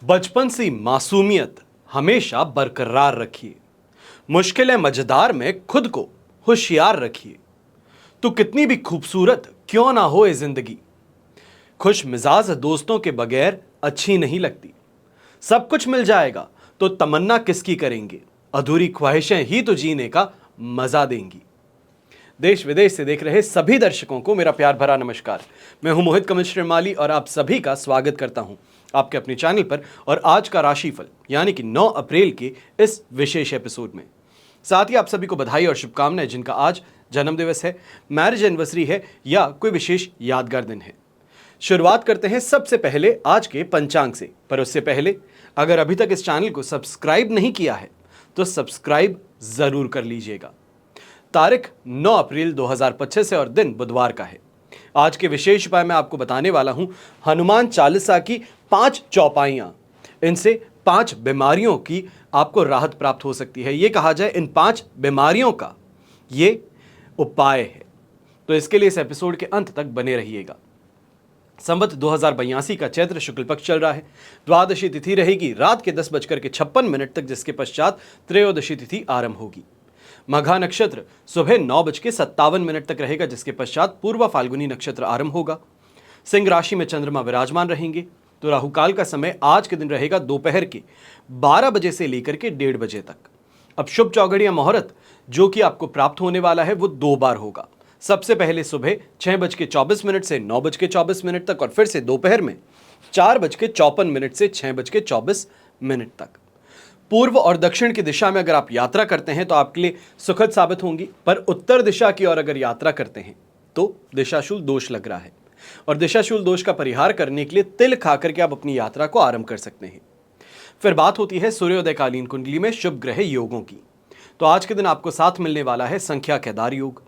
बचपन सी मासूमियत हमेशा बरकरार रखिए। मुश्किलें मजेदार में खुद को होशियार रखिए। तो कितनी भी खूबसूरत क्यों ना हो ये जिंदगी, खुश मिजाज दोस्तों के बगैर अच्छी नहीं लगती। सब कुछ मिल जाएगा तो तमन्ना किसकी करेंगे, अधूरी ख्वाहिशें ही तो जीने का मजा देंगी। देश विदेश से देख रहे सभी दर्शकों को मेरा प्यार भरा नमस्कार। मैं हूं मोहित कमल श्रीमाली और आप सभी का स्वागत करता हूं आपके अपने चैनल पर और आज का राशिफल यानी कि 9 अप्रैल के इस विशेष एपिसोड में। साथ ही आप सभी को बधाई और शुभकामनाएं जिनका आज जन्मदिवस है, मैरिज एनिवर्सरी है या कोई विशेष यादगार दिन है। शुरुआत करते हैं सबसे पहले आज के पंचांग से, पर उससे पहले अगर अभी तक इस चैनल को सब्सक्राइब नहीं किया है तो सब्सक्राइब जरूर कर लीजिएगा। तारीख 9 अप्रैल 2025 है और दिन बुधवार का है। आज के विशेष उपाय मैं आपको बताने वाला हूं हनुमान चालीसा की 5 चौपाइयां। इनसे 5 बीमारियों की आपको राहत प्राप्त हो सकती है। यह कहा जाए इन 5 बीमारियों का ये उपाय है, तो इसके लिए इस एपिसोड के अंत तक बने रहिएगा। संवत 2082 का चैत्र शुक्ल पक्ष चल रहा है। द्वादशी तिथि रहेगी रात के 10:56 तक, जिसके पश्चात त्रयोदशी तिथि आरंभ होगी। मघा नक्षत्र सुबह 9:57 तक रहेगा, जिसके पश्चात पूर्वा फाल्गुनी नक्षत्र आरंभ होगा। सिंह राशि में चंद्रमा विराजमान रहेंगे। तो राहुकाल का समय आज के दिन रहेगा दोपहर के 12 बजे से लेकर के 1:30 बजे तक। अब शुभ चौघड़ या मुहूर्त जो कि आपको प्राप्त होने वाला है वो 2 बार होगा। सबसे पहले सुबह 6:24 से 9:24 तक और फिर से दोपहर में 4:54 से 6:24 तक। पूर्व और दक्षिण की दिशा में अगर आप यात्रा करते हैं तो आपके लिए सुखद साबित होंगी, पर उत्तर दिशा की ओर अगर यात्रा करते हैं तो दिशाशूल दोष लग रहा है और दिशाशूल दोष का परिहार करने के लिए तिल खाकर के आप अपनी यात्रा को आरंभ कर सकते हैं। फिर बात होती है सूर्योदयकालीन कुंडली में शुभ ग्रह योगों की। तो आज के दिन आपको साथ मिलने वाला है संख्या केदार योग,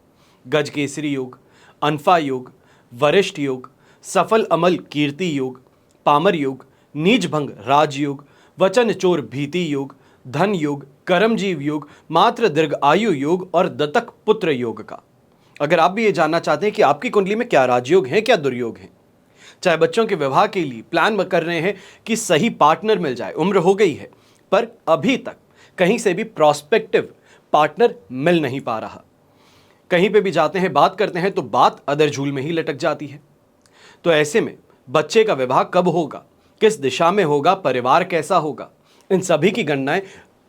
गज केसरी योग, अनफा योग, वरिष्ठ योग, सफल अमल कीर्ति योग, पामर योग, नीच भंग राजयोग, वचन चोर भीति योग, धन योग, कर्मजीव योग, मात्र दीर्घ आयु योग और दत्तक पुत्र योग का। अगर आप भी ये जानना चाहते हैं कि आपकी कुंडली में क्या राजयोग हैं, क्या दुर्योग हैं, चाहे बच्चों के विवाह के लिए प्लान कर रहे हैं कि सही पार्टनर मिल जाए, उम्र हो गई है पर अभी तक कहीं से भी प्रॉस्पेक्टिव पार्टनर मिल नहीं पा रहा, कहीं पे भी जाते हैं बात करते हैं तो बात अदर झूल में ही लटक जाती है, तो ऐसे में बच्चे का विवाह कब होगा, किस दिशा में होगा, परिवार कैसा होगा, इन सभी की गणनाएं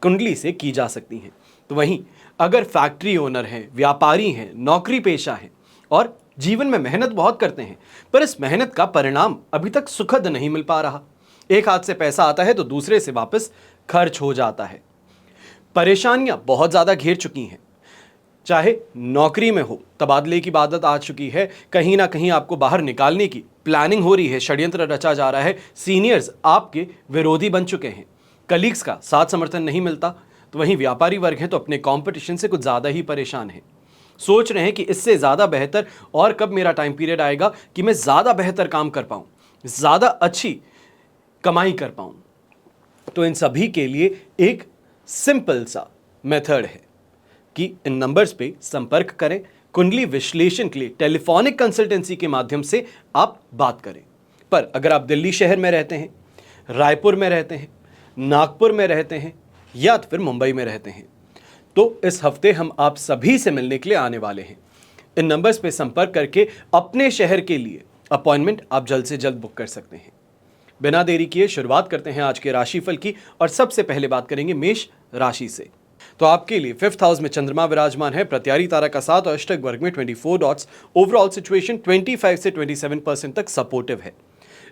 कुंडली से की जा सकती हैं। तो वहीं अगर फैक्ट्री ओनर हैं, व्यापारी हैं, नौकरी पेशा हैं और जीवन में मेहनत बहुत करते हैं पर इस मेहनत का परिणाम अभी तक सुखद नहीं मिल पा रहा, एक हाथ से पैसा आता है तो दूसरे से वापस खर्च हो जाता है, परेशानियां बहुत ज्यादा घेर चुकी हैं, चाहे नौकरी में हो, तबादले की आदत आ चुकी है, कहीं ना कहीं आपको बाहर निकालने की प्लानिंग हो रही है, षड्यंत्र रचा जा रहा है, सीनियर्स आपके विरोधी बन चुके हैं, कलीग्स का साथ समर्थन नहीं मिलता। तो वहीं व्यापारी वर्ग हैं तो अपने कंपटीशन से कुछ ज़्यादा ही परेशान हैं, सोच रहे हैं कि इससे ज़्यादा बेहतर और कब मेरा टाइम पीरियड आएगा कि मैं ज़्यादा बेहतर काम कर पाऊँ, ज़्यादा अच्छी कमाई कर पाऊँ। तो इन सभी के लिए एक सिंपल सा मेथड है कि इन नंबर्स पे संपर्क करें, कुंडली विश्लेषण के लिए टेलीफोनिक कंसल्टेंसी के माध्यम से आप बात करें। पर अगर आप दिल्ली शहर में रहते हैं, रायपुर में रहते हैं, नागपुर में रहते हैं या तो फिर मुंबई में रहते हैं तो इस हफ्ते हम आप सभी से मिलने के लिए आने वाले हैं। इन नंबर्स पे संपर्क करके अपने शहर के लिए अपॉइंटमेंट आप जल्द से जल्द बुक कर सकते हैं। बिना देरी किए शुरुआत करते हैं आज के राशिफल की और सबसे पहले बात करेंगे मेष राशि से। तो आपके लिए 5th हाउस में चंद्रमा विराजमान है, प्रत्यारी तारा का 7 और अष्टक वर्ग में 24 डॉट्स। ओवरऑल सिचुएशन 25 से 27% तक सपोर्टिव है।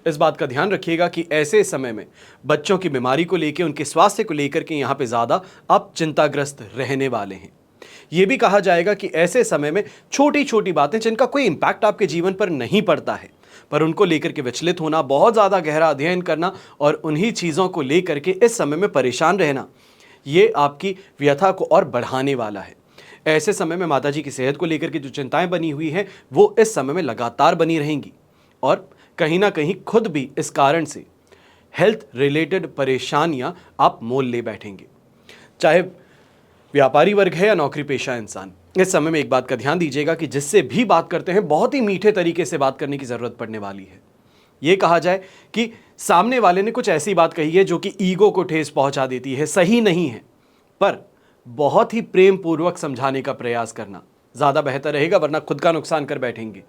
इस बात का ध्यान रखिएगा कि ऐसे समय में बच्चों की बीमारी को लेकर, उनके स्वास्थ्य को लेकर के यहाँ पे ज़्यादा आप चिंताग्रस्त रहने वाले हैं। ये भी कहा जाएगा कि ऐसे समय में छोटी छोटी बातें जिनका कोई इम्पैक्ट आपके जीवन पर नहीं पड़ता है पर उनको लेकर के विचलित होना, बहुत ज़्यादा गहरा अध्ययन करना और उन्हीं चीज़ों को लेकर के इस समय में परेशान रहना, ये आपकी व्यथा को और बढ़ाने वाला है। ऐसे समय में माताजी की सेहत को लेकर के जो चिंताएं बनी हुई हैं वो इस समय में लगातार बनी रहेंगी और कहीं ना कहीं खुद भी इस कारण से हेल्थ रिलेटेड परेशानियां आप मोल ले बैठेंगे। चाहे व्यापारी वर्ग है या नौकरी पेशा इंसान, इस समय में एक बात का ध्यान दीजिएगा कि जिससे भी बात करते हैं बहुत ही मीठे तरीके से बात करने की ज़रूरत पड़ने वाली है। ये कहा जाए कि सामने वाले ने कुछ ऐसी बात कही है जो कि ईगो को ठेस पहुंचा देती है, सही नहीं है, पर बहुत ही प्रेम पूर्वक समझाने का प्रयास करना ज़्यादा बेहतर रहेगा, वरना खुद का नुकसान कर बैठेंगे।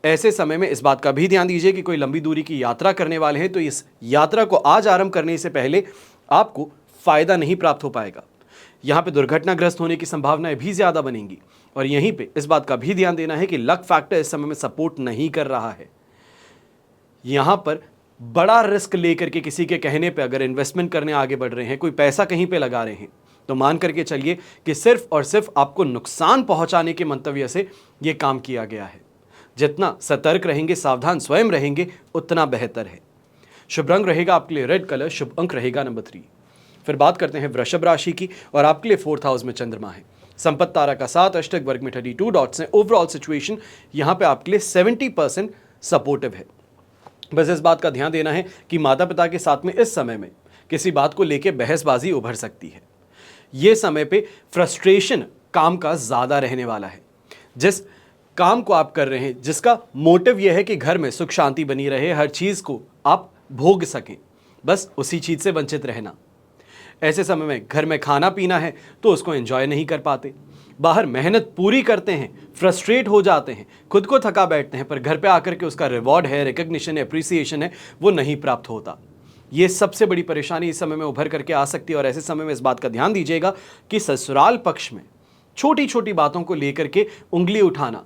ऐसे समय में इस बात का भी ध्यान दीजिए कि कोई लंबी दूरी की यात्रा करने वाले हैं तो इस यात्रा को आज आरंभ करने से पहले आपको फ़ायदा नहीं प्राप्त हो पाएगा। यहाँ पे दुर्घटनाग्रस्त होने की संभावनाएं भी ज़्यादा बनेंगी। और यहीं पे इस बात का भी ध्यान देना है कि लक फैक्टर इस समय में सपोर्ट नहीं कर रहा है। यहाँ पर बड़ा रिस्क लेकर के किसी के कहने पे अगर इन्वेस्टमेंट करने आगे बढ़ रहे हैं, कोई पैसा कहीं पे लगा रहे हैं, तो मान करके चलिए कि सिर्फ और सिर्फ आपको नुकसान पहुंचाने के मंतव्य से ये काम किया गया है। जितना सतर्क रहेंगे, सावधान स्वयं रहेंगे, उतना बेहतर है। शुभ रंग रहेगा आपके लिए रेड कलर, शुभ अंक रहेगा नंबर 3। फिर बात करते हैं वृषभ राशि की और आपके लिए 4th हाउस में चंद्रमा है। संपत्ति तारा का 7, अष्टक वर्ग में 32 डॉट्स हैं। ओवरऑल सिचुएशन यहाँ पे आपके लिए 70% सपोर्टिव है। बस इस बात का ध्यान देना है कि माता पिता के साथ में इस समय में किसी बात को लेकर बहसबाजी उभर सकती है। ये समय पे फ्रस्ट्रेशन काम का ज़्यादा रहने वाला है। जिस काम को आप कर रहे हैं, जिसका मोटिव यह है कि घर में सुख शांति बनी रहे, हर चीज़ को आप भोग सकें, बस उसी चीज़ से वंचित रहना। ऐसे समय में घर में खाना पीना है तो उसको एंजॉय नहीं कर पाते, बाहर मेहनत पूरी करते हैं, फ्रस्ट्रेट हो जाते हैं, खुद को थका बैठते हैं, पर घर पे आकर के उसका रिवॉर्ड है, रिकग्निशन है, अप्रिसिएशन है, वो नहीं प्राप्त होता। ये सबसे बड़ी परेशानी इस समय में उभर करके आ सकती है। और ऐसे समय में इस बात का ध्यान दीजिएगा कि ससुराल पक्ष में छोटी छोटी बातों को लेकर के उंगली उठाना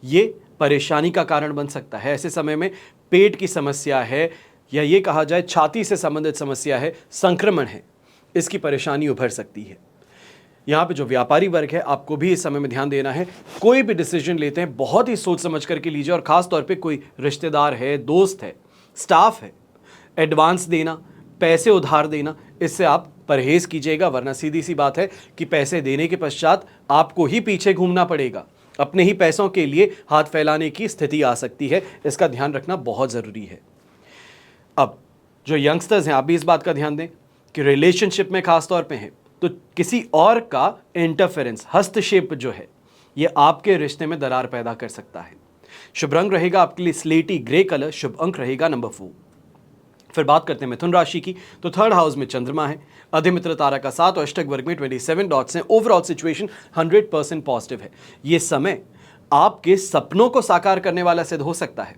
ये परेशानी का कारण बन सकता है। ऐसे समय में पेट की समस्या है, या ये कहा जाए छाती से संबंधित समस्या है, संक्रमण है, इसकी परेशानी उभर सकती है। यहाँ पे जो व्यापारी वर्ग है, आपको भी इस समय में ध्यान देना है। कोई भी डिसीजन लेते हैं बहुत ही सोच समझ करके लीजिए, और ख़ास तौर पे कोई रिश्तेदार है, दोस्त है, स्टाफ है, एडवांस देना, पैसे उधार देना, इससे आप परहेज़ कीजिएगा, वरना सीधी सी बात है कि पैसे देने के पश्चात आपको ही पीछे घूमना पड़ेगा। अपने ही पैसों के लिए हाथ फैलाने की स्थिति आ सकती है, इसका ध्यान रखना बहुत ज़रूरी है। अब जो यंगस्टर्स हैं, आप भी इस बात का ध्यान दें कि रिलेशनशिप में खास तौर पे हैं तो किसी और का इंटरफेरेंस, हस्तक्षेप जो है, ये आपके रिश्ते में दरार पैदा कर सकता है। शुभ रंग रहेगा आपके लिए स्लेटी ग्रे कलर, शुभ अंक रहेगा नंबर 4। फिर बात करते हैं मिथुन राशि की, तो 3rd हाउस में चंद्रमा है। अधिमित्र तारा का 7 और अष्टक वर्ग में 27 डॉट्स हैं। ओवरऑल सिचुएशन 100% पॉजिटिव है। ये समय आपके सपनों को साकार करने वाला सिद्ध हो सकता है।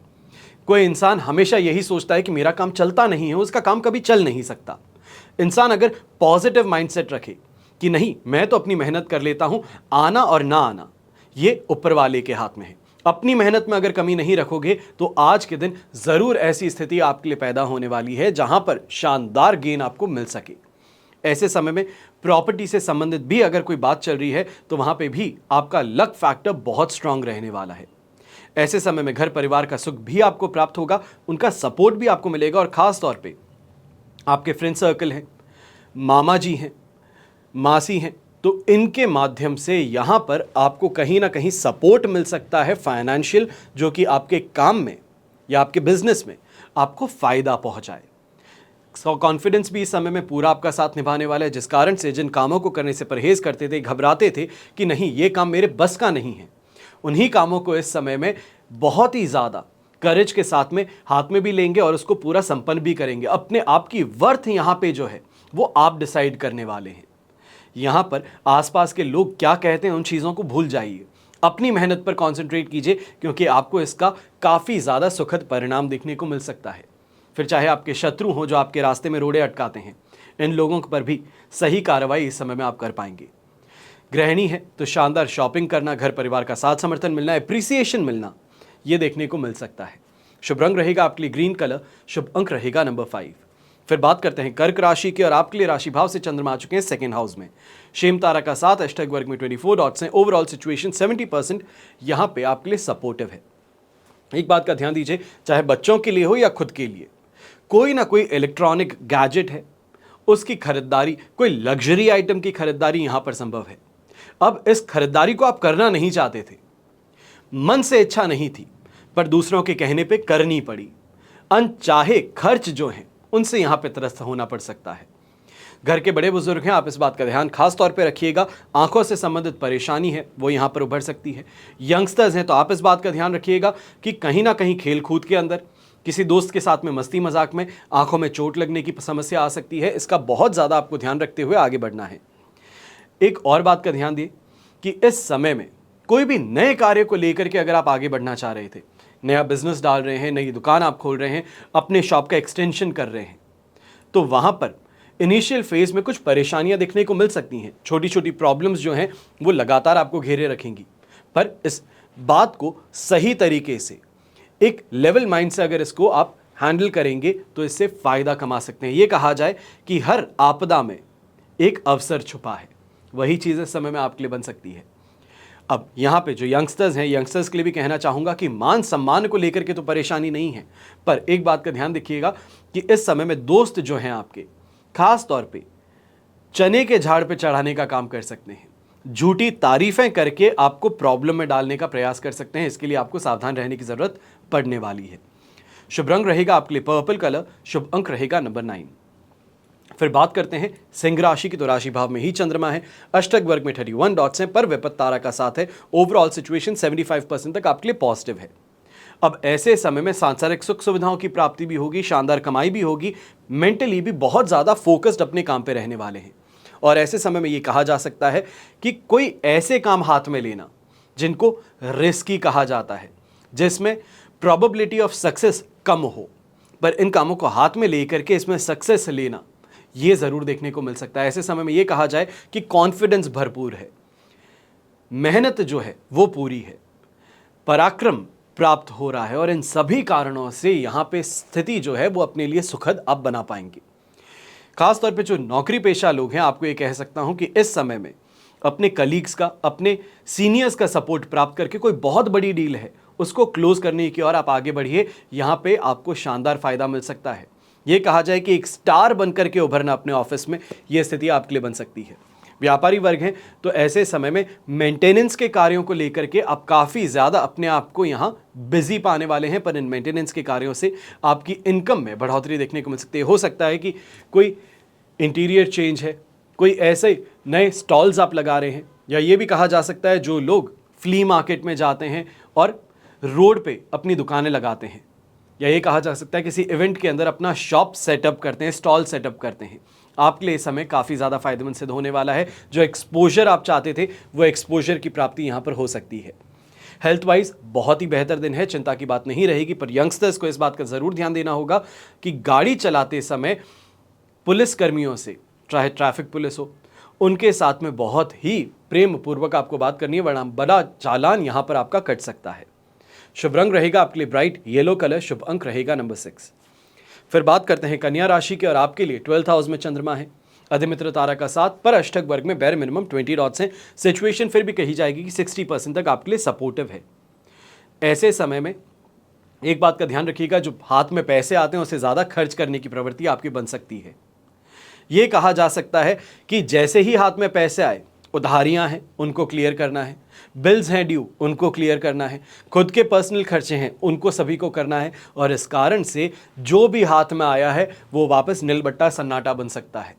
कोई इंसान हमेशा यही सोचता है कि मेरा काम चलता नहीं है, उसका काम कभी चल नहीं सकता। इंसान अगर पॉजिटिव माइंडसेट रखे कि नहीं, मैं तो अपनी मेहनत कर लेता हूं, आना और ना आना ये ऊपर वाले के हाथ में है। अपनी मेहनत में अगर कमी नहीं रखोगे तो आज के दिन जरूर ऐसी स्थिति आपके लिए पैदा होने वाली है जहां पर शानदार गेन आपको मिल सके। ऐसे समय में प्रॉपर्टी से संबंधित भी अगर कोई बात चल रही है तो वहां पे भी आपका लक फैक्टर बहुत स्ट्रांग रहने वाला है। ऐसे समय में घर परिवार का सुख भी आपको प्राप्त होगा, उनका सपोर्ट भी आपको मिलेगा, और खास तौर पे आपके फ्रेंड सर्कल हैं, मामा जी हैं, मासी हैं, तो इनके माध्यम से यहाँ पर आपको कहीं ना कहीं सपोर्ट मिल सकता है फाइनेंशियल, जो कि आपके काम में या आपके बिजनेस में आपको फ़ायदा पहुँचाए। कॉन्फिडेंस भी इस समय में पूरा आपका साथ निभाने वाला है, जिस कारण से जिन कामों को करने से परहेज़ करते थे, घबराते थे कि नहीं ये काम मेरे बस का नहीं है, उन्हीं कामों को इस समय में बहुत ही ज़्यादा करेज के साथ में हाथ में भी लेंगे और उसको पूरा संपन्न भी करेंगे। अपने आप की वर्थ यहाँ पे जो है वो आप डिसाइड करने वाले हैं। यहाँ पर आसपास के लोग क्या कहते हैं उन चीज़ों को भूल जाइए, अपनी मेहनत पर कंसंट्रेट कीजिए, क्योंकि आपको इसका काफ़ी ज़्यादा सुखद परिणाम देखने को मिल सकता है। फिर चाहे आपके शत्रु हों जो आपके रास्ते में रोड़े अटकाते हैं, इन लोगों पर भी सही कार्रवाई इस समय में आप कर पाएंगे। गृहिणी है तो शानदार शॉपिंग करना, घर परिवार का साथ समर्थन मिलना, एप्रिसिएशन मिलना, ये देखने को मिल सकता है। शुभ रंग रहेगा आपके लिए ग्रीन कलर, शुभ अंक रहेगा नंबर 5। फिर बात करते हैं कर्क राशि की, और आपके लिए राशि भाव से चंद्रमा आ चुके हैं 2nd हाउस में। शेम तारा का 7 अष्टक वर्ग में 24 डॉट्स हैं। ओवरऑल सिचुएशन 70% यहाँ पे आपके लिए सपोर्टिव है। एक बात का ध्यान दीजिए, चाहे बच्चों के लिए हो या खुद के लिए, कोई ना कोई इलेक्ट्रॉनिक गैजेट है, उसकी खरीदारी, कोई लग्जरी आइटम की खरीदारी यहाँ पर संभव है। अब इस खरीदारी को आप करना नहीं चाहते थे, मन से इच्छा नहीं थी, पर दूसरों के कहने पे करनी पड़ी। अनचाहे खर्च जो हैं उनसे यहाँ पे त्रस्त होना पड़ सकता है। घर के बड़े बुजुर्ग हैं, आप इस बात का ध्यान खास तौर पे रखिएगा। आंखों से संबंधित परेशानी है वो यहाँ पर उभर सकती है। यंगस्टर्स हैं तो आप इस बात का ध्यान रखिएगा कि कहीं ना कहीं खेल कूद के अंदर, किसी दोस्त के साथ में मस्ती मजाक में आंखों में चोट लगने की समस्या आ सकती है। इसका बहुत ज़्यादा आपको ध्यान रखते हुए आगे बढ़ना है। एक और बात का ध्यान दिए कि इस समय में कोई भी नए कार्य को लेकर के अगर आप आगे बढ़ना चाह रहे थे, नया बिजनेस डाल रहे हैं, नई दुकान आप खोल रहे हैं, अपने शॉप का एक्सटेंशन कर रहे हैं, तो वहां पर इनिशियल फेज में कुछ परेशानियां देखने को मिल सकती हैं। छोटी छोटी प्रॉब्लम्स जो हैं वो लगातार आपको घेरे रखेंगी, पर इस बात को सही तरीके से एक लेवल माइंड से अगर इसको आप हैंडल करेंगे तो इससे फायदा कमा सकते हैं। ये कहा जाए कि हर आपदा में एक अवसर छुपा है, वही चीज़ इस समय में आपके लिए बन सकती है। अब यहाँ पे जो यंगस्टर्स हैं, यंगस्टर्स के लिए भी कहना चाहूँगा कि मान सम्मान को लेकर के तो परेशानी नहीं है, पर एक बात का ध्यान रखिएगा कि इस समय में दोस्त जो हैं आपके खास तौर पे चने के झाड़ पे चढ़ाने का काम कर सकते हैं, झूठी तारीफें करके आपको प्रॉब्लम में डालने का प्रयास कर सकते हैं। इसके लिए आपको सावधान रहने की जरूरत पड़ने वाली है। शुभ रंग रहेगा आपके लिए पर्पल कलर, शुभ अंक रहेगा नंबर 9। फिर बात करते हैं सिंह राशि की, तो राशि भाव में ही चंद्रमा है, अष्टक वर्ग में 31 डॉट्स हैं, पर विपत्त तारा का साथ है। ओवरऑल सिचुएशन 75% तक आपके लिए पॉजिटिव है। अब ऐसे समय में सांसारिक सुख सुविधाओं की प्राप्ति भी होगी, शानदार कमाई भी होगी, मेंटली भी बहुत ज़्यादा फोकस्ड अपने काम पे रहने वाले हैं। और ऐसे समय में ये कहा जा सकता है कि कोई ऐसे काम हाथ में लेना जिनको रिस्की कहा जाता है, जिसमें प्रोबेबिलिटी ऑफ सक्सेस कम हो, पर इन कामों को हाथ में लेकर के इसमें सक्सेस लेना ये ज़रूर देखने को मिल सकता है। ऐसे समय में ये कहा जाए कि कॉन्फिडेंस भरपूर है, मेहनत जो है वो पूरी है, पराक्रम प्राप्त हो रहा है, और इन सभी कारणों से यहाँ पे स्थिति जो है वो अपने लिए सुखद आप बना पाएंगे। खास तौर पे जो नौकरी पेशा लोग हैं, आपको ये कह सकता हूँ कि इस समय में अपने कलीग्स का, अपने सीनियर्स का सपोर्ट प्राप्त करके कोई बहुत बड़ी डील है उसको क्लोज करने की ओर आप आगे बढ़िए। यहाँ पे आपको शानदार फायदा मिल सकता है। ये कहा जाए कि एक स्टार बनकर के उभरना अपने ऑफिस में, ये स्थिति आपके लिए बन सकती है। व्यापारी वर्ग हैं तो ऐसे समय में मेंटेनेंस के कार्यों को लेकर के आप काफ़ी ज़्यादा अपने आप को यहाँ बिजी पाने वाले हैं, पर इन मेंटेनेंस के कार्यों से आपकी इनकम में बढ़ोतरी देखने को मिल सकती है। हो सकता है कि कोई इंटीरियर चेंज है, कोई ऐसे नए स्टॉल्स आप लगा रहे हैं, या ये भी कहा जा सकता है जो लोग फ्ली मार्केट में जाते हैं और रोड पे अपनी दुकानें लगाते हैं, या ये कहा जा सकता है किसी इवेंट के अंदर अपना शॉप सेटअप करते हैं, स्टॉल सेटअप करते हैं, आपके लिए इस समय काफ़ी ज़्यादा फायदेमंद सिद्ध होने वाला है। जो एक्सपोजर आप चाहते थे वो एक्सपोजर की प्राप्ति यहाँ पर हो सकती है। हेल्थ वाइज बहुत ही बेहतर दिन है, चिंता की बात नहीं रहेगी, पर यंगस्टर्स को इस बात का ज़रूर ध्यान देना होगा कि गाड़ी चलाते समय पुलिस कर्मियों से, चाहे ट्रैफिक पुलिस हो, उनके साथ में बहुत ही प्रेम पूर्वक आपको बात करनी है, वरना बड़ा चालान यहाँ पर आपका कट सकता है। शुभ रंग रहेगा आपके लिए ब्राइट येलो कलर, शुभ अंक रहेगा नंबर 6। फिर बात करते हैं कन्या राशि की, और आपके लिए 12th हाउस में चंद्रमा है, अधिमित्र तारा का साथ, पर अष्टक वर्ग में बैर मिनिमम 20 डॉट्स हैं। सिचुएशन फिर भी कही जाएगी कि 60% तक आपके लिए सपोर्टिव है। ऐसे समय में एक बात का ध्यान रखिएगा, जो हाथ में पैसे आते हैं उससे ज़्यादा खर्च करने की प्रवृत्ति आपकी बन सकती है। ये कहा जा सकता है कि जैसे ही हाथ में पैसे आए, उधारियां हैं उनको क्लियर करना है, बिल्स हैं ड्यू उनको क्लियर करना है, खुद के पर्सनल खर्चे हैं उनको सभी को करना है, और इस कारण से जो भी हाथ में आया है वो वापस नीलबट्टा सन्नाटा बन सकता है।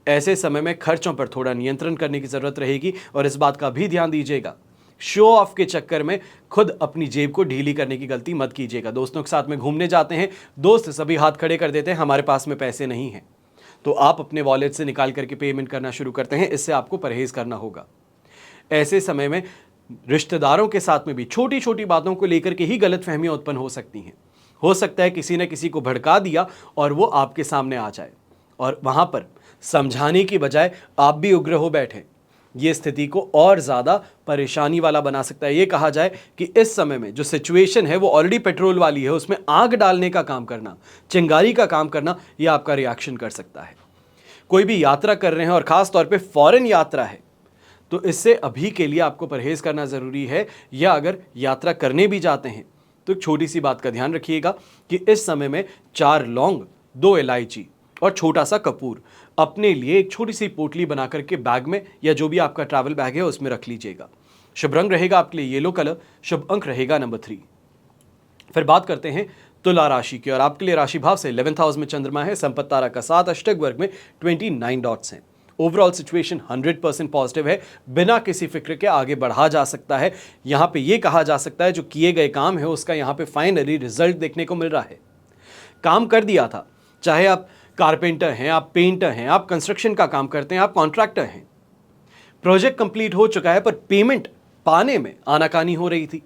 ऐसे समय में खर्चों पर थोड़ा नियंत्रण करने की ज़रूरत रहेगी, और इस बात का भी ध्यान दीजिएगा, शो ऑफ के चक्कर में खुद अपनी जेब को ढीली करने की गलती मत कीजिएगा। दोस्तों के साथ में घूमने जाते हैं, दोस्त सभी हाथ खड़े कर देते हैं, हमारे पास में पैसे नहीं हैं, तो आप अपने वॉलेट से निकाल करके पेमेंट करना शुरू करते हैं, इससे आपको परहेज करना होगा। ऐसे समय में रिश्तेदारों के साथ में भी छोटी छोटी बातों को लेकर के ही गलतफहमियां उत्पन्न हो सकती हैं। हो सकता है किसी ने किसी को भड़का दिया और वो आपके सामने आ जाए, और वहां पर समझाने की बजाय आप भी उग्र हो बैठे। ये स्थिति को और ज़्यादा परेशानी वाला बना सकता है। ये कहा जाए कि इस समय में जो सिचुएशन है वो ऑलरेडी पेट्रोल वाली है, उसमें आग डालने का काम करना, चिंगारी का काम करना, ये आपका रिएक्शन कर सकता है। कोई भी यात्रा कर रहे हैं और ख़ास तौर पे फॉरेन यात्रा है, तो इससे अभी के लिए आपको परहेज करना ज़रूरी है। या अगर यात्रा करने भी जाते हैं तो एक छोटी सी बात का ध्यान रखिएगा कि इस समय में 4 लौंग, 2 इलायची और छोटा सा कपूर अपने लिए एक छोटी सी पोटली बना करके बैग में, या जो भी आपका ट्रैवल बैग है उसमें रख लीजिएगा। शुभ रंग रहेगा आपके लिए येलो कलर, शुभ अंक रहेगा नंबर 3। फिर बात करते हैं तुला राशि की, और आपके लिए राशि भाव से 11th हाउस में चंद्रमा है, संपत्ति तारा का साथ, अष्टक वर्ग में 29 डॉट्स हैं। ओवरऑल सिचुएशन 100% पॉजिटिव है, बिना किसी फिक्र के आगे बढ़ा जा सकता है। यहां पे ये कहा जा सकता है जो किए गए काम है उसका यहां पे फाइनली रिजल्ट देखने को मिल रहा है। काम कर दिया था, चाहे आप कारपेंटर हैं, आप पेंटर हैं, आप कंस्ट्रक्शन का काम करते हैं, आप कॉन्ट्रैक्टर हैं, प्रोजेक्ट कंप्लीट हो चुका है पर पेमेंट पाने में आनाकानी हो रही थी।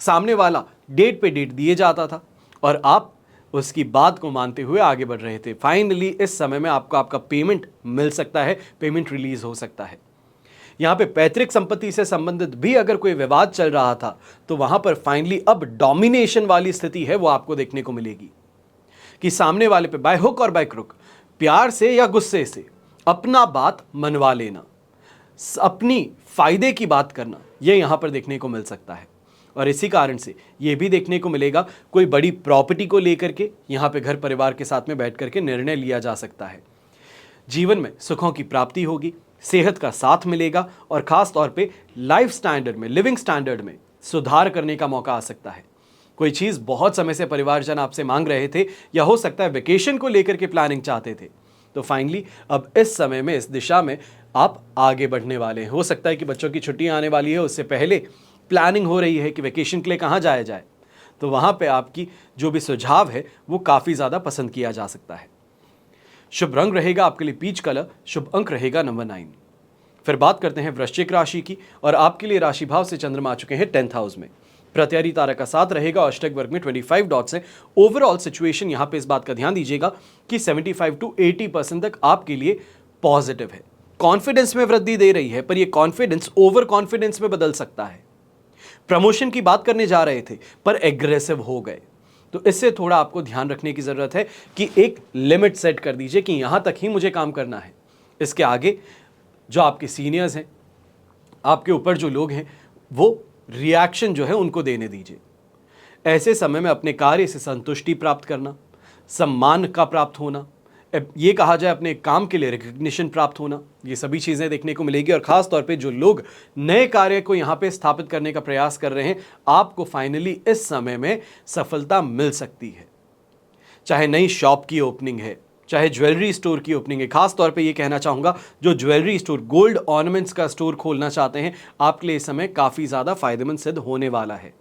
सामने वाला डेट पे डेट दिए जाता था और आप उसकी बात को मानते हुए आगे बढ़ रहे थे। फाइनली इस समय में आपको आपका पेमेंट मिल सकता है, पेमेंट रिलीज हो सकता है। यहां पे पैतृक संपत्ति से संबंधित भी अगर कोई विवाद चल रहा था तो वहां पर फाइनली अब डोमिनेशन वाली स्थिति है वो आपको देखने को मिलेगी कि सामने वाले पे बाय हुक और बाय क्रुक, प्यार से या गुस्से से अपना बात मनवा लेना, अपनी फायदे की बात करना, यह यहां पर देखने को मिल सकता है। और इसी कारण से यह भी देखने को मिलेगा कोई बड़ी प्रॉपर्टी को लेकर के यहां पे घर परिवार के साथ में बैठ करके निर्णय लिया जा सकता है। जीवन में सुखों की प्राप्ति होगी, सेहत का साथ मिलेगा और खास तौर पे लाइफ स्टैंडर्ड में, लिविंग स्टैंडर्ड में सुधार करने का मौका आ सकता है। कोई चीज़ बहुत समय से परिवारजन आपसे मांग रहे थे या हो सकता है वेकेशन को लेकर के प्लानिंग चाहते थे, तो फाइनली अब इस समय में इस दिशा में आप आगे बढ़ने वाले हैं। हो सकता है कि बच्चों की छुट्टियां आने वाली है, उससे पहले प्लानिंग हो रही है कि वेकेशन के लिए कहाँ जाया जाए, तो वहाँ पे आपकी जो भी सुझाव है वो काफ़ी ज़्यादा पसंद किया जा सकता है। शुभ रंग रहेगा आपके लिए पीच कलर, शुभ अंक रहेगा नंबर 9। फिर बात करते हैं वृश्चिक राशि की और आपके लिए राशि भाव से चंद्रमा आ चुके हैं 10th हाउस में। प्रत्यारी तारा का साथ रहेगा और अष्टक वर्ग में 25 डॉट्स है। ओवरऑल सिचुएशन यहां पे इस बात का ध्यान दीजिएगा कि 75 to 80% तक आपके लिए पॉजिटिव है। कॉन्फिडेंस में वृद्धि दे रही है पर यह कॉन्फिडेंस ओवर कॉन्फिडेंस में बदल सकता है। प्रमोशन की बात करने जा रहे थे पर एग्रेसिव हो गए, तो इससे थोड़ा आपको ध्यान रखने की जरूरत है कि एक लिमिट सेट कर दीजिए कि यहां तक ही मुझे काम करना है। इसके आगे जो आपके सीनियर्स हैं, आपके ऊपर जो लोग हैं, वो रिएक्शन जो है उनको देने दीजिए। ऐसे समय में अपने कार्य से संतुष्टि प्राप्त करना, सम्मान का प्राप्त होना, ये कहा जाए अपने काम के लिए रिकग्निशन प्राप्त होना, ये सभी चीज़ें देखने को मिलेगी। और ख़ास तौर पे जो लोग नए कार्य को यहाँ पे स्थापित करने का प्रयास कर रहे हैं, आपको फाइनली इस समय में सफलता मिल सकती है। चाहे नई शॉप की ओपनिंग है, चाहे ज्वेलरी स्टोर की ओपनिंग है। खास तौर पे ये कहना चाहूँगा जो ज्वेलरी स्टोर, गोल्ड ऑर्नामेंट्स का स्टोर खोलना चाहते हैं, आपके लिए इस समय काफ़ी ज़्यादा फायदेमंद सिद्ध होने वाला है।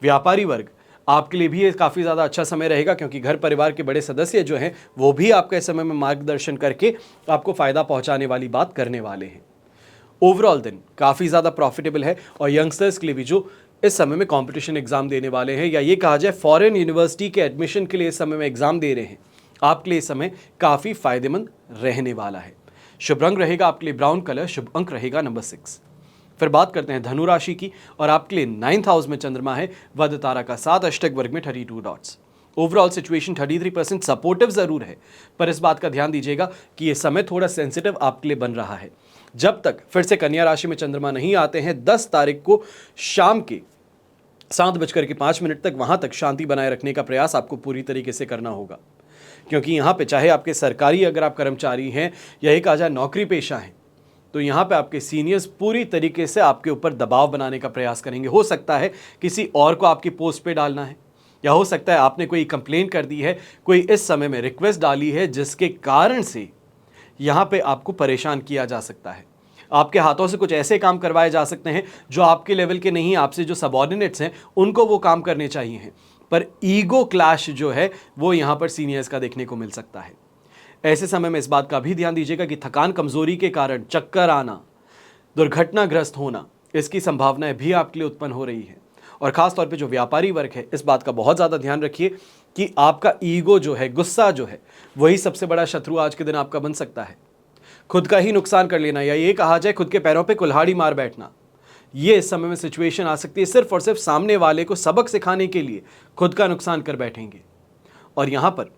व्यापारी वर्ग, आपके लिए भी ये काफ़ी ज़्यादा अच्छा समय रहेगा क्योंकि घर परिवार के बड़े सदस्य जो हैं वो भी आपके समय में मार्गदर्शन करके आपको फ़ायदा पहुंचाने वाली बात करने वाले हैं। ओवरऑल दिन काफ़ी ज़्यादा प्रॉफिटेबल है और यंगस्टर्स के लिए भी जो इस समय में कंपटीशन एग्जाम देने वाले हैं या ये कहा जाए फॉरेन यूनिवर्सिटी के एडमिशन के लिए इस समय में एग्जाम दे रहे हैं, आपके लिए इस समय काफ़ी फायदेमंद रहने वाला है। शुभ रंग रहेगा आपके लिए ब्राउन कलर, शुभ अंक रहेगा नंबर 6। फिर बात करते हैं धनु राशि की और आपके लिए 9th हाउस में चंद्रमा है, वध तारा का साथ, अष्टक वर्ग में 32 डॉट्स। ओवरऑल सिचुएशन 33% सपोर्टिव जरूर है पर इस बात का ध्यान दीजिएगा कि यह समय थोड़ा सेंसिटिव आपके लिए बन रहा है। जब तक फिर से कन्या राशि में चंद्रमा नहीं आते हैं 10 तारीख को शाम के 7:05 तक, वहां तक शांति बनाए रखने का प्रयास आपको पूरी तरीके से करना होगा। क्योंकि यहाँ पे चाहे आपके सरकारी अगर आप कर्मचारी हैं या एक कहा जाए नौकरी पेशा हैं, तो यहाँ पे आपके सीनियर्स पूरी तरीके से आपके ऊपर दबाव बनाने का प्रयास करेंगे। हो सकता है किसी और को आपकी पोस्ट पे डालना है या हो सकता है आपने कोई कंप्लेंट कर दी है, कोई इस समय में रिक्वेस्ट डाली है जिसके कारण से यहाँ पे आपको परेशान किया जा सकता है। आपके हाथों से कुछ ऐसे काम करवाए जा सकते हैं जो आपके लेवल के नहीं, आपसे जो सबऑर्डिनेट्स हैं उनको वो काम करने चाहिए हैं, पर ईगो क्लैश जो है वो यहाँ पर सीनियर्स का देखने को मिल सकता है। ऐसे समय में इस बात का भी ध्यान दीजिएगा कि थकान कमजोरी के कारण चक्कर आना, दुर्घटनाग्रस्त होना, इसकी संभावनाएं भी आपके लिए उत्पन्न हो रही है। और खास तौर पे जो व्यापारी वर्ग है, इस बात का बहुत ज़्यादा ध्यान रखिए कि आपका ईगो जो है, गुस्सा जो है, वही सबसे बड़ा शत्रु आज के दिन आपका बन सकता है। खुद का ही नुकसान कर लेना या ये कहा जाए खुद के पैरों पे कुल्हाड़ी मार बैठना, ये इस समय में सिचुएशन आ सकती है। सिर्फ और सिर्फ सामने वाले को सबक सिखाने के लिए खुद का नुकसान कर बैठेंगे। और यहाँ पर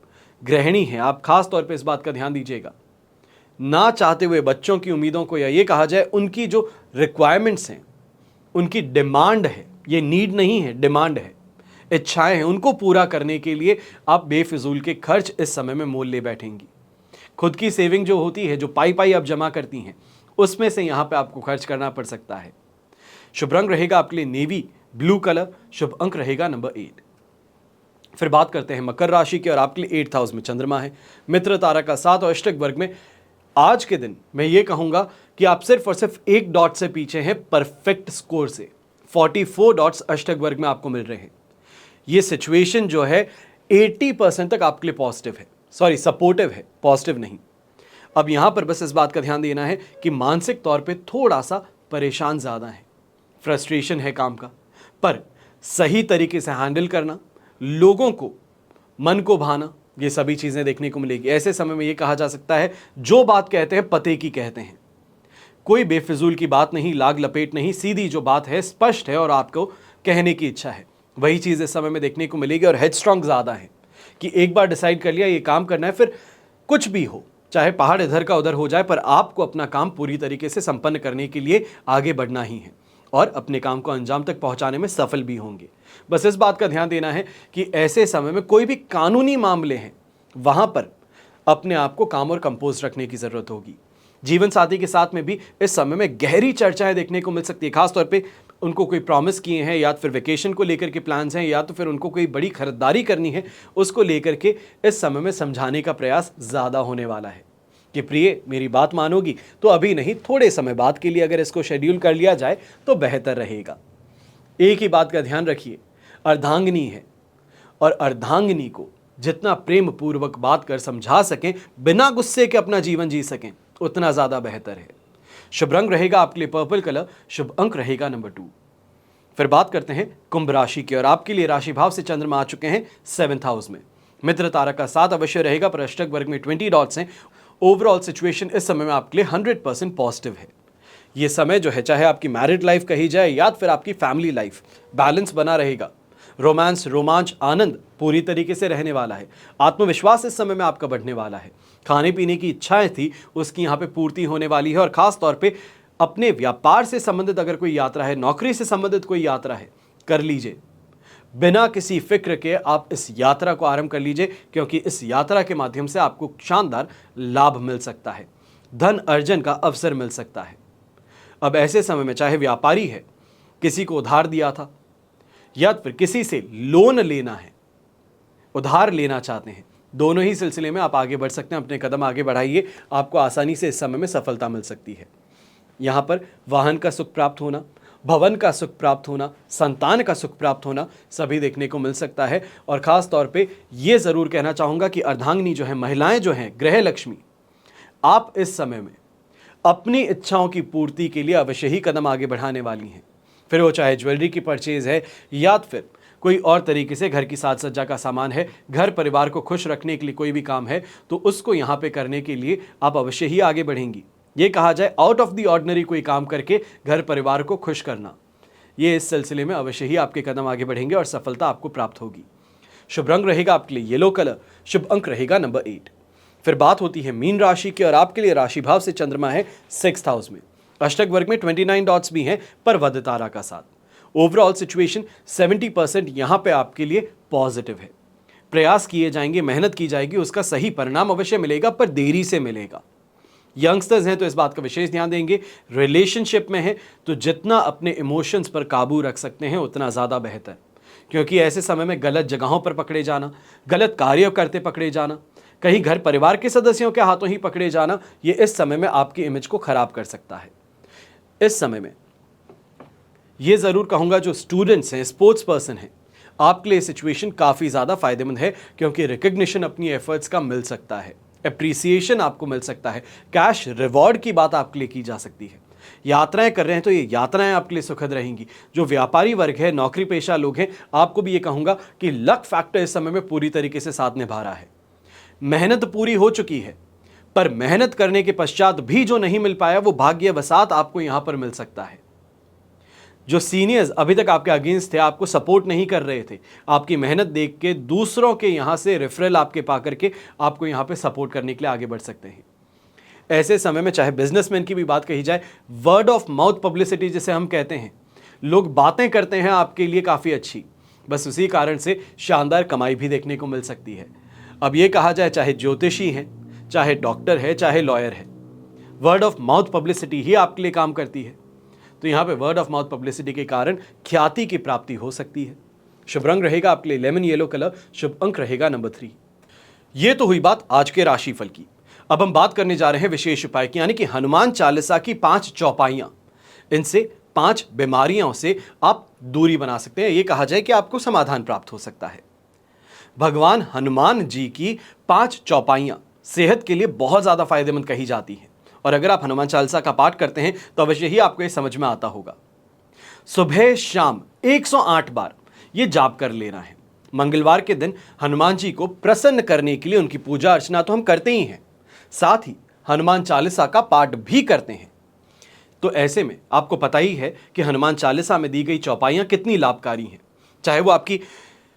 गृहिणी है, आप खास तौर पे इस बात का ध्यान दीजिएगा, ना चाहते हुए बच्चों की उम्मीदों को या ये कहा जाए उनकी जो रिक्वायरमेंट्स हैं, उनकी डिमांड है, ये नीड नहीं है, डिमांड है, इच्छाएं हैं, उनको पूरा करने के लिए आप बेफिजूल के खर्च इस समय में मोल ले बैठेंगी। खुद की सेविंग जो होती है, जो पाई पाई आप जमा करती हैं, उसमें से यहाँ पे आपको खर्च करना पड़ सकता है। शुभ रंग रहेगा आपके लिए नेवी ब्लू कलर, शुभ अंक रहेगा नंबर 8। फिर बात करते हैं मकर राशि की और आपके लिए 8th हाउस में चंद्रमा है, मित्र तारा का साथ और अष्टक वर्ग में आज के दिन मैं ये कहूंगा कि आप सिर्फ और सिर्फ एक डॉट से पीछे हैं परफेक्ट स्कोर से। 44 डॉट्स अष्टक वर्ग में आपको मिल रहे हैं। ये सिचुएशन जो है 80% तक आपके लिए पॉजिटिव है, सॉरी सपोर्टिव है, पॉजिटिव नहीं। अब यहां पर बस इस बात का ध्यान देना है कि मानसिक तौर पे थोड़ा सा परेशान ज़्यादा है, फ्रस्ट्रेशन है काम का, पर सही तरीके से हैंडल करना, लोगों को मन को भाना, ये सभी चीज़ें देखने को मिलेगी। ऐसे समय में ये कहा जा सकता है जो बात कहते हैं पते की कहते हैं। कोई बेफिजूल की बात नहीं, लाग लपेट नहीं, सीधी जो बात है स्पष्ट है और आपको कहने की इच्छा है, वही चीज़ इस समय में देखने को मिलेगी। और हेडस्ट्रॉन्ग ज़्यादा है कि एक बार डिसाइड कर लिया ये काम करना है, फिर कुछ भी हो, चाहे पहाड़ इधर का उधर हो जाए, पर आपको अपना काम पूरी तरीके से संपन्न करने के लिए आगे बढ़ना ही है और अपने काम को अंजाम तक पहुंचाने में सफल भी होंगे। बस इस बात का ध्यान देना है कि ऐसे समय में कोई भी कानूनी मामले हैं वहां पर अपने आप को काम और कंपोज रखने की जरूरत होगी। जीवन साथी के साथ में भी इस समय में गहरी चर्चाएं देखने को मिल सकती है, खासतौर पे उनको कोई प्रॉमिस किए हैं या फिर वेकेशन को लेकर के प्लान्स हैं या तो फिर उनको कोई बड़ी खरीदारी करनी है, उसको लेकर के इस समय में समझाने का प्रयास ज़्यादा होने वाला है कि प्रिय मेरी बात मानोगी तो अभी नहीं, थोड़े समय बाद के लिए अगर इसको शेड्यूल कर लिया जाए तो बेहतर रहेगा। एक ही बात का ध्यान रखिए, अर्धांगिनी है और अर्धांगिनी को जितना प्रेम पूर्वक बात कर समझा सकें, बिना गुस्से के अपना जीवन जी सकें, उतना ज़्यादा बेहतर है। शुभ रंग रहेगा आपके लिए पर्पल कलर, शुभ अंक रहेगा नंबर 2। फिर बात करते हैं कुंभ राशि की और आपके लिए राशि भाव से चंद्रमा आ चुके हैं 7th हाउस में। मित्र तारा का साथ अवश्य रहेगा, पर अष्टक वर्ग में 20 डॉट्स हैं। ओवरऑल सिचुएशन इस समय में आपके लिए 100% पॉजिटिव है। ये समय जो है, चाहे आपकी मैरिड लाइफ कही जाए या फिर आपकी फैमिली लाइफ, बैलेंस बना रहेगा। रोमांस, रोमांच, आनंद पूरी तरीके से रहने वाला है। आत्मविश्वास इस समय में आपका बढ़ने वाला है। खाने पीने की इच्छाएं थी उसकी यहाँ पे पूर्ति होने वाली है। और खास तौर पे अपने व्यापार से संबंधित अगर कोई यात्रा है, नौकरी से संबंधित कोई यात्रा है, कर लीजिए। बिना किसी फिक्र के आप इस यात्रा को आरंभ कर लीजिए, क्योंकि इस यात्रा के माध्यम से आपको शानदार लाभ मिल सकता है, धन अर्जन का अवसर मिल सकता है। अब ऐसे समय में चाहे व्यापारी है, किसी को उधार दिया था या फिर किसी से लोन लेना है, उधार लेना चाहते हैं, दोनों ही सिलसिले में आप आगे बढ़ सकते हैं। अपने कदम आगे बढ़ाइए, आपको आसानी से इस समय में सफलता मिल सकती है। यहाँ पर वाहन का सुख प्राप्त होना, भवन का सुख प्राप्त होना, संतान का सुख प्राप्त होना सभी देखने को मिल सकता है। और ख़ास तौर पे ये ज़रूर कहना चाहूँगा कि अर्धांगिनी जो है, महिलाएं जो हैं, गृह लक्ष्मी, आप इस समय में अपनी इच्छाओं की पूर्ति के लिए अवश्य ही कदम आगे बढ़ाने वाली हैं। फिर वो चाहे ज्वेलरी की परचेज़ है या फिर कोई और तरीके से घर की साज सज्जा का सामान है, घर परिवार को खुश रखने के लिए कोई भी काम है, तो उसको यहाँ पे करने के लिए आप अवश्य ही आगे बढ़ेंगी। ये कहा जाए आउट ऑफ द ऑर्डिनरी कोई काम करके घर परिवार को खुश करना, ये इस सिलसिले में अवश्य ही आपके कदम आगे बढ़ेंगे और सफलता आपको प्राप्त होगी। शुभ रंग रहेगा आपके लिए येलो कलर, शुभ अंक रहेगा नंबर 8। फिर बात होती है मीन राशि की और आपके लिए राशि भाव से चंद्रमा है 6th हाउस में। अष्टक वर्ग में 29 डॉट्स भी हैं, पर वध तारा का साथ। ओवरऑल सिचुएशन 70% यहाँ पे आपके लिए पॉजिटिव है। प्रयास किए जाएंगे, मेहनत की जाएगी, उसका सही परिणाम अवश्य मिलेगा, पर देरी से मिलेगा। यंगस्टर्स हैं तो इस बात का विशेष ध्यान देंगे। रिलेशनशिप में हैं तो जितना अपने इमोशंस पर काबू रख सकते हैं उतना ज़्यादा बेहतर, क्योंकि ऐसे समय में गलत जगहों पर पकड़े जाना, गलत कार्य करते पकड़े जाना, कहीं घर परिवार के सदस्यों के हाथों ही पकड़े जाना, ये इस समय में आपकी इमेज को खराब कर सकता है। इस समय में ये ज़रूर कहूँगा जो स्टूडेंट्स हैं, स्पोर्ट्स पर्सन हैं, आपके लिए सिचुएशन काफ़ी ज़्यादा फायदेमंद है, क्योंकि रिकग्निशन अपनी एफर्ट्स का मिल सकता है, एप्रिसिएशन आपको मिल सकता है, कैश रिवॉर्ड की बात आपके लिए की जा सकती है। यात्राएं कर रहे हैं तो ये यात्राएं आपके लिए सुखद रहेंगी। जो व्यापारी वर्ग है, नौकरी पेशा लोग हैं, आपको भी ये कहूँगा कि लक फैक्टर इस समय में पूरी तरीके से साथ निभा रहा है। मेहनत पूरी हो चुकी है, पर मेहनत करने के पश्चात भी जो नहीं मिल पाया वो भाग्यवसात आपको यहाँ पर मिल सकता है। जो सीनियर्स अभी तक आपके अगेंस्ट थे, आपको सपोर्ट नहीं कर रहे थे, आपकी मेहनत देख के दूसरों के यहाँ से रेफरल आपके पा करके आपको यहाँ पे सपोर्ट करने के लिए आगे बढ़ सकते हैं। ऐसे समय में चाहे बिजनेसमैन की भी बात कही जाए, वर्ड ऑफ माउथ पब्लिसिटी जिसे हम कहते हैं, लोग बातें करते हैं आपके लिए काफ़ी अच्छी, बस उसी कारण से शानदार कमाई भी देखने को मिल सकती है। अब ये कहा जाए चाहे ज्योतिषी हैं, चाहे डॉक्टर है, चाहे लॉयर है, वर्ड ऑफ माउथ पब्लिसिटी ही आपके लिए काम करती है। तो यहाँ पे वर्ड ऑफ माउथ पब्लिसिटी के कारण ख्याति की प्राप्ति हो सकती है। शुभ रंग रहेगा आपके लिए लेमन येलो कलर, शुभ अंक रहेगा नंबर 3। ये तो हुई बात आज के राशिफल की। अब हम बात करने जा रहे हैं विशेष उपाय की, यानी कि हनुमान चालीसा की 5 चौपाइयां। इनसे 5 बीमारियों से आप दूरी बना सकते हैं। यह कहा जाए कि आपको समाधान प्राप्त हो सकता है। भगवान हनुमान जी की 5 चौपाइयां सेहत के लिए बहुत ज्यादा फायदेमंद कही जाती हैं, और अगर आप हनुमान चालीसा का पाठ करते हैं तो अवश्य ही आपको यह समझ में आता होगा। सुबह शाम 108 बार यह जाप कर लेना है। मंगलवार के दिन हनुमान जी को प्रसन्न करने के लिए उनकी पूजा अर्चना तो हम करते ही हैं, साथ ही हनुमान चालीसा का पाठ भी करते हैं। तो ऐसे में आपको पता ही है कि हनुमान चालीसा में दी गई चौपाइयां कितनी लाभकारी हैं। चाहे वो आपकी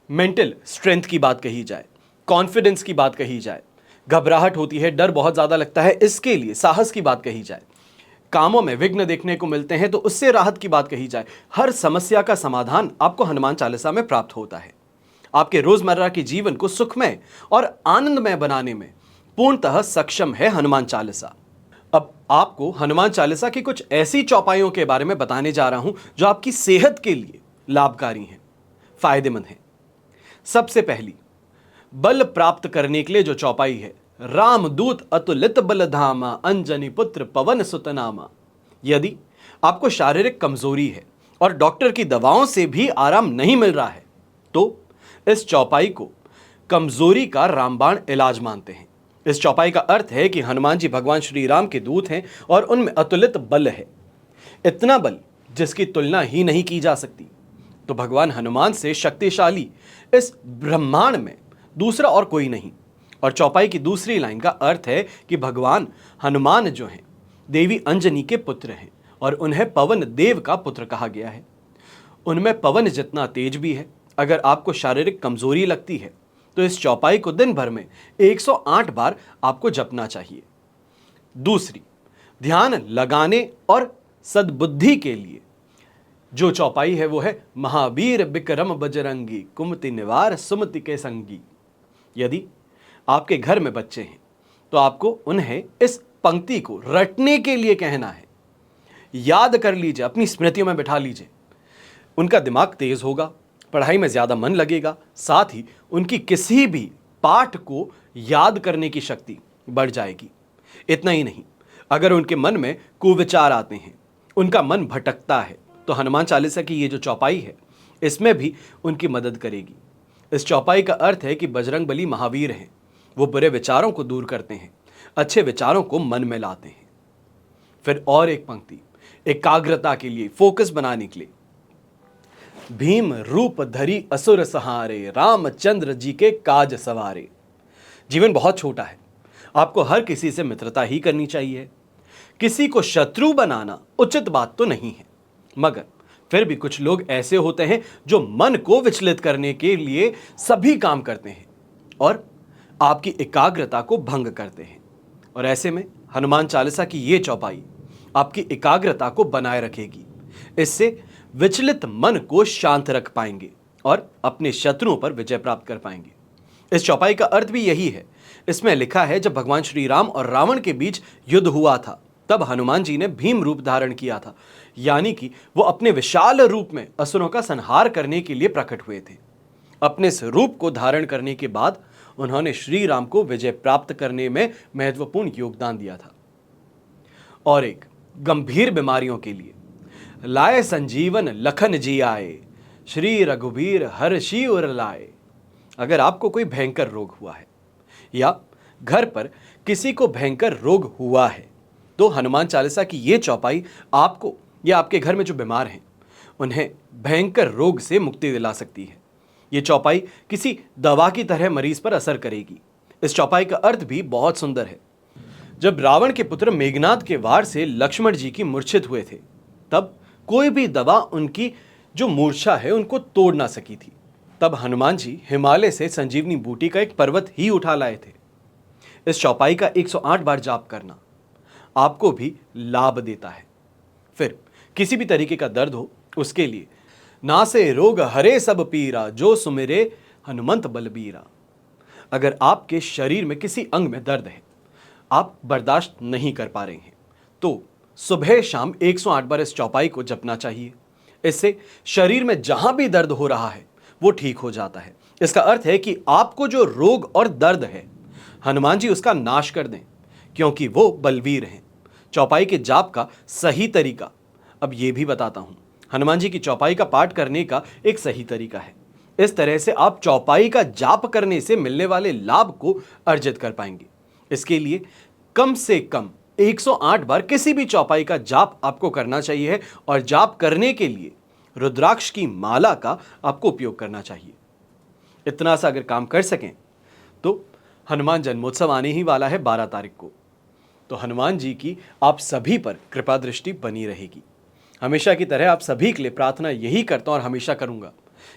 मेंटल स्ट्रेंथ की बात कही जाए, कॉन्फिडेंस की बात कही जाए, घबराहट होती है, डर बहुत ज्यादा लगता है, इसके लिए साहस की बात कही जाए, कामों में विघ्न देखने को मिलते हैं तो उससे राहत की बात कही जाए, हर समस्या का समाधान आपको हनुमान चालीसा में प्राप्त होता है। आपके रोजमर्रा के जीवन को सुखमय और आनंदमय बनाने में पूर्णतः सक्षम है हनुमान चालीसा। अब आपको हनुमान चालीसा की कुछ ऐसी चौपाइयों के बारे में बताने जा रहा हूं जो आपकी सेहत के लिए लाभकारी हैं, फायदेमंद हैं। सबसे पहली, बल प्राप्त करने के लिए जो चौपाई है, रामदूत अतुलित बलधामा अंजनी पुत्र पवन सुतनामा। यदि आपको शारीरिक कमजोरी है और डॉक्टर की दवाओं से भी आराम नहीं मिल रहा है तो इस चौपाई को कमजोरी का रामबाण इलाज मानते हैं। इस चौपाई का अर्थ है कि हनुमान जी भगवान श्री राम के दूत हैं और उनमें अतुलित बल है, इतना बल जिसकी तुलना ही नहीं की जा सकती। तो भगवान हनुमान से शक्तिशाली इस ब्रह्मांड में दूसरा और कोई नहीं। और चौपाई की दूसरी लाइन का अर्थ है कि भगवान हनुमान जो हैं देवी अंजनी के पुत्र हैं और उन्हें पवन देव का पुत्र कहा गया है। उनमें पवन जितना तेज भी है। अगर आपको शारीरिक कमजोरी लगती है तो इस चौपाई को दिन भर में 108 बार आपको जपना चाहिए। दूसरी, ध्यान लगाने और सद्बुद्धि के लिए जो चौपाई है वो है महावीर बिक्रम बजरंगी कुमति निवार सुमति के संगी। यदि आपके घर में बच्चे हैं तो आपको उन्हें इस पंक्ति को रटने के लिए कहना है। याद कर लीजिए, अपनी स्मृतियों में बिठा लीजिए। उनका दिमाग तेज होगा, पढ़ाई में ज्यादा मन लगेगा, साथ ही उनकी किसी भी पाठ को याद करने की शक्ति बढ़ जाएगी। इतना ही नहीं, अगर उनके मन में कुविचार आते हैं, उनका मन भटकता है, तो हनुमान चालीसा की ये जो चौपाई है इसमें भी उनकी मदद करेगी। इस चौपाई का अर्थ है कि बजरंगबली महावीर हैं। वो बुरे विचारों को दूर करते हैं, अच्छे विचारों को मन में लाते हैं। फिर और एक पंक्ति एकाग्रता के लिए, फोकस बनाने के लिए, भीम रूप धरी असुर सहारे रामचंद्र जी के काज सवारे। जीवन बहुत छोटा है, आपको हर किसी से मित्रता ही करनी चाहिए। किसी को शत्रु बनाना उचित बात तो नहीं है, मगर फिर भी कुछ लोग ऐसे होते हैं जो मन को विचलित करने के लिए सभी काम करते हैं और आपकी एकाग्रता को भंग करते हैं। और ऐसे में हनुमान चालीसा की ये चौपाई आपकी एकाग्रता को बनाए रखेगी। इससे विचलित मन को शांत रख पाएंगे और अपने शत्रुओं पर विजय प्राप्त कर पाएंगे। इस चौपाई का अर्थ भी यही है। इसमें लिखा है, जब भगवान श्री राम और रावण के बीच युद्ध हुआ था तब हनुमान जी ने भीम रूप धारण किया था, यानी कि वो अपने विशाल रूप में असुरों का संहार करने के लिए प्रकट हुए थे। अपने इस रूप को धारण करने के बाद उन्होंने श्री राम को विजय प्राप्त करने में महत्वपूर्ण योगदान दिया था। और एक, गंभीर बीमारियों के लिए, लाए संजीवन लखन जी आए, श्री रघुवीर हर्षि उर लाए। अगर आपको कोई भयंकर रोग हुआ है या घर पर किसी को भयंकर रोग हुआ है तो हनुमान चालीसा की ये चौपाई आपको या आपके घर में जो बीमार हैं उन्हें भयंकर रोग से मुक्ति दिला सकती है। ये चौपाई किसी दवा की तरह मरीज पर असर करेगी। इस चौपाई का अर्थ भी बहुत सुंदर है। जब रावण के पुत्र मेघनाद के वार से लक्ष्मण जी की मूर्छित हुए थे तब कोई भी दवा उनकी जो मूर्छा है उनको तोड़ ना सकी थी। तब हनुमान जी हिमालय से संजीवनी बूटी का एक पर्वत ही उठा लाए थे। इस चौपाई का 108 बार जाप करना आपको भी लाभ देता है। फिर किसी भी तरीके का दर्द हो उसके लिए, नासे रोग हरे सब पीरा जो सुमिरे हनुमंत बलबीरा। अगर आपके शरीर में किसी अंग में दर्द है, आप बर्दाश्त नहीं कर पा रहे हैं, तो सुबह शाम 108 बार इस चौपाई को जपना चाहिए। इससे शरीर में जहां भी दर्द हो रहा है वो ठीक हो जाता है। इसका अर्थ है कि आपको जो रोग और दर्द है हनुमान जी उसका नाश कर दें, क्योंकि वो बलवीर हैं। चौपाई के जाप का सही तरीका अब ये भी बताता हूं। हनुमान जी की चौपाई का पाठ करने का एक सही तरीका है। इस तरह से आप चौपाई का जाप करने से मिलने वाले लाभ को अर्जित कर पाएंगे। इसके लिए कम से कम 108 बार किसी भी चौपाई का जाप आपको करना चाहिए और जाप करने के लिए रुद्राक्ष की माला का आपको उपयोग करना चाहिए। इतना सा अगर काम कर सकें तो हनुमान जन्मोत्सव आने ही वाला है 12 तारीख को। तो हनुमान जी की आप सभी पर कृपा दृष्टि बनी रहेगी। हमेशा की तरह आप सभी के लिए प्रार्थना यही करता हूं और हमेशा करूंगा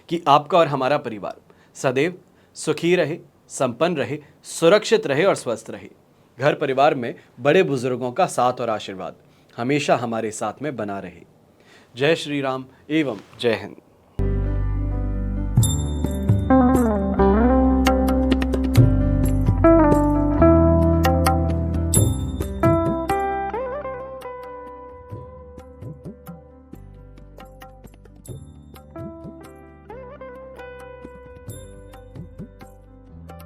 कि आपका और हमारा परिवार सदैव सुखी रहे, संपन्न रहे, सुरक्षित रहे और स्वस्थ रहे। घर परिवार में बड़े बुजुर्गों का साथ और आशीर्वाद हमेशा हमारे साथ में बना रहे। जय श्री राम एवं जय हिंद।